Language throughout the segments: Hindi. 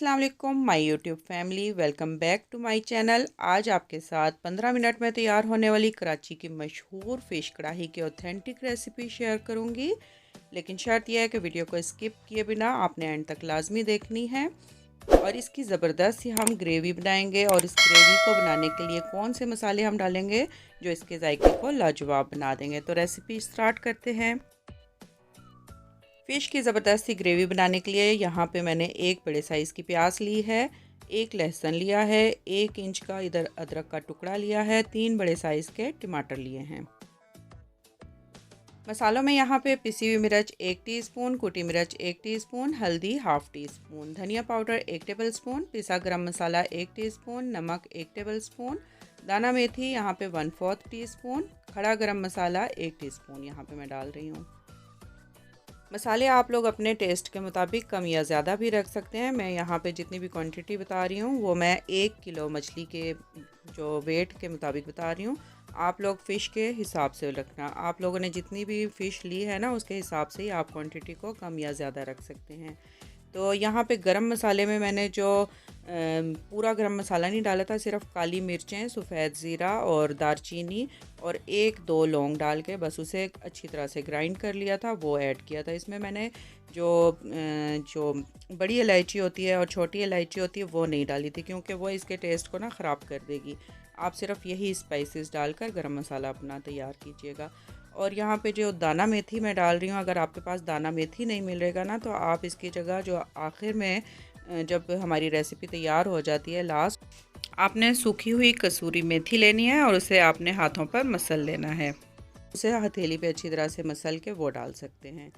अस्सलाम वालेकुम my YouTube family, welcome back to my channel. आज आपके साथ 15 मिनट में तैयार होने वाली कराची की मशहूर फ़िश कढ़ाई की ऑथेंटिक रेसिपी शेयर करूंगी। लेकिन शर्त यह है कि वीडियो को स्किप किए बिना आपने एंड तक लाजमी देखनी है। और इसकी ज़बरदस्त ही हम ग्रेवी बनाएंगे, और इस ग्रेवी को बनाने के लिए कौन से मसाले हम डालेंगे जो इसके जायके को लाजवाब बना देंगे। तो रेसिपी स्टार्ट करते हैं। फ़िश की ज़बरदस्ती ग्रेवी बनाने के लिए यहाँ पे मैंने एक बड़े साइज़ की प्याज ली है, एक लहसुन लिया है, 1 इंच का इधर अदरक का टुकड़ा लिया है, 3 बड़े साइज़ के टमाटर लिए हैं। मसालों में यहाँ पे पिसी हुई मिर्च 1 टीस्पून, कुटी मिर्च 1 टीस्पून, हल्दी हाफ़ टीस्पून, धनिया पाउडर 1 टेबलस्पून, पिसा गरम मसाला 1 टीस्पून, नमक 1 टेबलस्पून, दाना मेथी यहाँ पे 1/4 टीस्पून, खड़ा गरम मसाला 1 टीस्पून यहाँ पे मैं डाल रही हूँ। मसाले आप लोग अपने टेस्ट के मुताबिक कम या ज़्यादा भी रख सकते हैं। मैं यहाँ पे जितनी भी क्वांटिटी बता रही हूँ वो मैं 1 किलो मछली के जो वेट के मुताबिक बता रही हूँ। आप लोग फ़िश के हिसाब से रखना, आप लोगों ने जितनी भी फ़िश ली है ना उसके हिसाब से ही आप क्वांटिटी को कम या ज़्यादा रख सकते हैं। तो यहाँ पे गरम मसाले में मैंने जो पूरा गरम मसाला नहीं डाला था, सिर्फ काली मिर्चें, सफ़ेद ज़ीरा और दारचीनी और 1-2 लौंग डाल के बस उसे अच्छी तरह से ग्राइंड कर लिया था, वो ऐड किया था। इसमें मैंने जो बड़ी इलायची होती है और छोटी इलायची होती है वो नहीं डाली थी, क्योंकि वो इसके टेस्ट को ना ख़राब कर देगी। आप सिर्फ यही स्पाइसेस डालकर गरम मसाला अपना तैयार कीजिएगा। और यहाँ पे जो दाना मेथी मैं डाल रही हूँ, अगर आपके पास दाना मेथी नहीं मिलेगा ना तो आप इसकी जगह जो आखिर में जब हमारी रेसिपी तैयार हो जाती है लास्ट, आपने सूखी हुई कसूरी मेथी लेनी है और उसे आपने हाथों पर मसल लेना है। उसे हथेली पे अच्छी तरह से मसल के वो डाल सकते हैं।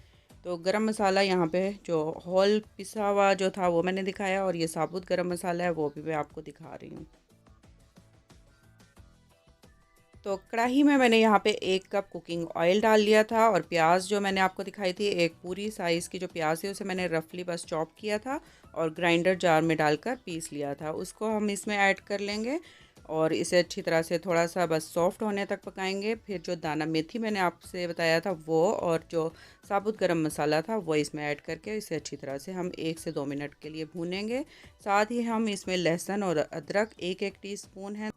तो गरम मसाला यहाँ पे जो होल पिसा हुआ जो था वो मैंने दिखाया, और ये साबुत गरम मसाला है वो भी मैं आपको दिखा रही हूँ। तो कढ़ाई में मैंने यहाँ पे 1 कप कुकिंग ऑयल डाल लिया था, और प्याज जो मैंने आपको दिखाई थी एक पूरी साइज़ की जो प्याज है उसे मैंने रफली बस चॉप किया था और ग्राइंडर जार में डालकर पीस लिया था। उसको हम इसमें ऐड कर लेंगे और इसे अच्छी तरह से थोड़ा सा बस सॉफ्ट होने तक पकाएंगे। फिर जो दाना मेथी मैंने आपसे बताया था वो और जो साबुत गरम मसाला था वो इसमें ऐड करके इसे अच्छी तरह से हम 1 से 2 मिनट के लिए भूनेंगे। साथ ही हम इसमें लहसुन और अदरक 1-1 टीस्पून है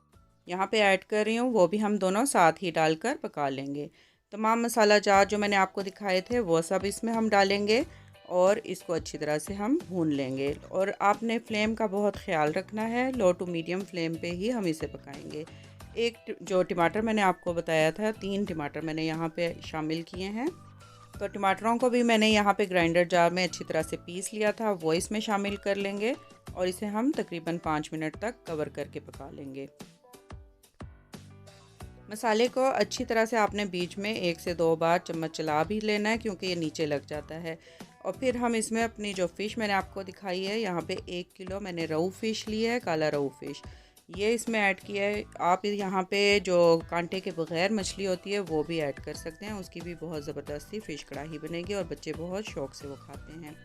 यहाँ पे ऐड कर रही हूँ, वो भी हम दोनों साथ ही डालकर पका लेंगे। तमाम मसाला जार जो मैंने आपको दिखाए थे वो सब इसमें हम डालेंगे और इसको अच्छी तरह से हम भून लेंगे। और आपने फ्लेम का बहुत ख्याल रखना है, लो टू मीडियम फ्लेम पे ही हम इसे पकाएंगे। एक जो टमाटर मैंने आपको बताया था, 3 टमाटर मैंने यहाँ पे शामिल किए हैं। तो टमाटरों को भी मैंने यहाँ पे ग्राइंडर जार में अच्छी तरह से पीस लिया था, वो इसमें शामिल कर लेंगे और इसे हम तकरीबन 5 मिनट तक कवर करके पका लेंगे। मसाले को अच्छी तरह से आपने बीच में 1 से 2 बार चम्मच चला भी लेना है, क्योंकि ये नीचे लग जाता है। और फिर हम इसमें अपनी जो फ़िश मैंने आपको दिखाई है, यहाँ पे 1 किलो मैंने रोहू फ़िश ली है, काला रोहू फ़िश, ये इसमें ऐड किया है। आप यहाँ पे जो कांटे के बगैर मछली होती है वो भी ऐड कर सकते हैं, उसकी भी बहुत ज़बरदस्ती फ़िश कढ़ाई बनेगी और बच्चे बहुत शौक़ से वो खाते हैं।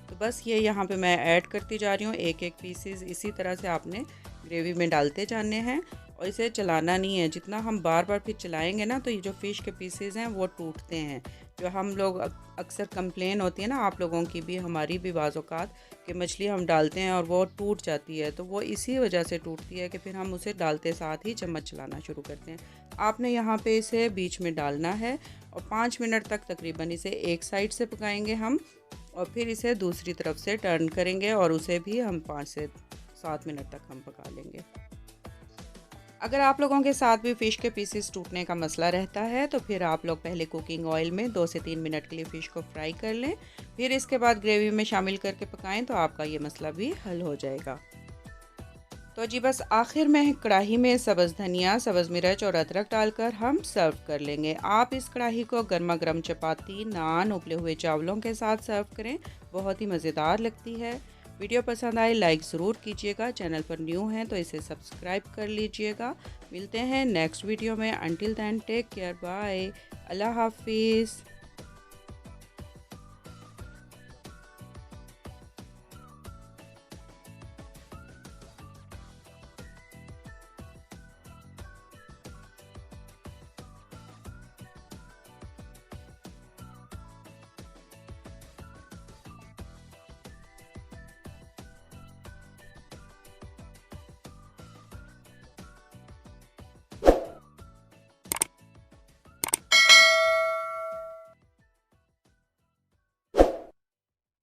तो बस ये यहाँ पे मैं ऐड करती जा रही हूँ 1-1 पीसेस। इसी तरह से आपने ग्रेवी में डालते जाने हैं और इसे चलाना नहीं है। जितना हम बार बार फिर चलाएंगे ना तो ये जो फ़िश के पीसेस हैं वो टूटते हैं। जो हम लोग अक्सर कंप्लेन होती है ना आप लोगों की भी, हमारी भी बाज़ औक़ात, कि मछली हम डालते हैं और वो टूट जाती है, तो वो इसी वजह से टूटती है कि फिर हम उसे डालते साथ ही चम्मच चलाना शुरू करते हैं। आपने यहाँ पे इसे बीच में डालना है और 5 मिनट तक तकरीबन इसे एक साइड से पकाएंगे हम, और फिर इसे दूसरी तरफ से टर्न करेंगे और उसे भी हम 5 से 7 मिनट तक हम पका लेंगे। अगर आप लोगों के साथ भी फ़िश के पीसेस टूटने का मसला रहता है तो फिर आप लोग पहले कुकिंग ऑयल में 2 से 3 मिनट के लिए फ़िश को फ्राई कर लें, फिर इसके बाद ग्रेवी में शामिल करके पकाएं तो आपका ये मसला भी हल हो जाएगा। तो जी बस आखिर में कढ़ाई में सब्ज़ धनिया, सब्ज़ मिर्च और अदरक डालकर हम सर्व कर लेंगे। आप इस कढ़ाई को गर्मा गर्म चपाती, नान, उबले हुए चावलों के साथ सर्व करें, बहुत ही मज़ेदार लगती है। वीडियो पसंद आए लाइक ज़रूर कीजिएगा, चैनल पर न्यू हैं तो इसे सब्सक्राइब कर लीजिएगा। मिलते हैं नेक्स्ट वीडियो में, until then take care, bye, अल्लाह हाफिज़।